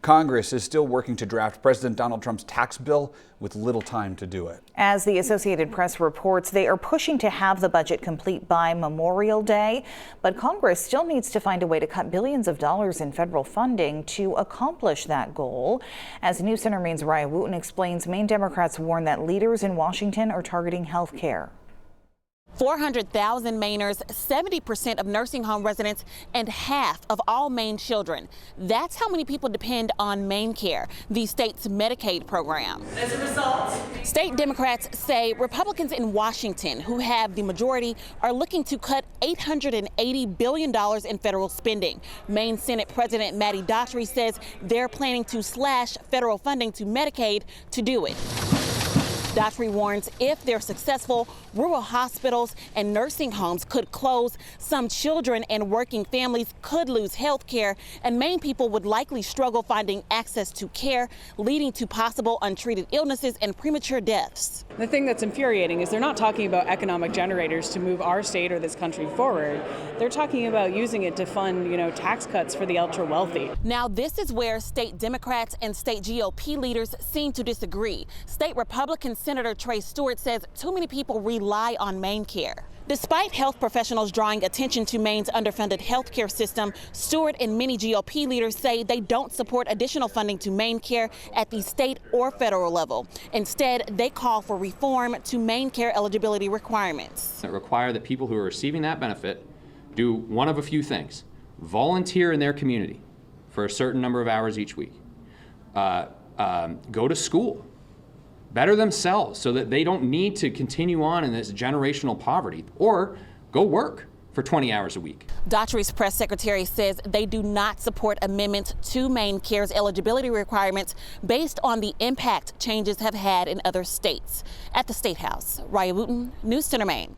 Congress is still working to draft President Donald Trump's tax bill with little time to do it. As the Associated Press reports, they are pushing to have the budget complete by Memorial Day, but Congress still needs to find a way to cut billions of dollars in federal funding to accomplish that goal. As News Center Maine's Raya Wooten explains, Maine Democrats warn that leaders in Washington are targeting health care. 400,000 Mainers, 70% of nursing home residents, and half of all Maine children. That's how many people depend on MaineCare, the state's Medicaid program. As a result, state Democrats say Republicans in Washington, who have the majority, are looking to cut $880 billion in federal spending. Maine Senate President Maddie Daughtry says they're planning to slash federal funding to Medicaid to do it. Daughtry warns if they're successful, rural hospitals and nursing homes could close, some children and working families could lose health care, and Maine people would likely struggle finding access to care, leading to possible untreated illnesses and premature deaths. The thing that's infuriating is they're not talking about economic generators to move our state or this country forward. They're talking about using it to fund, tax cuts for the ultra wealthy. Now, this is where state Democrats and state GOP leaders seem to disagree. State Republican Senator Trey Stewart says too many people rely on MaineCare. Despite health professionals drawing attention to Maine's underfunded health care system, Stewart and many GOP leaders say they don't support additional funding to MaineCare at the state or federal level. Instead, they call for reform to MaineCare eligibility requirements. That require that people who are receiving that benefit do one of a few things: volunteer in their community for a certain number of hours each week, go to school, better themselves so that they don't need to continue on in this generational poverty, or go work for 20 hours a week. Daughtry's press secretary says they do not support amendments to MaineCare's eligibility requirements based on the impact changes have had in other states. At the State House, Raya Wooten, News Center Maine.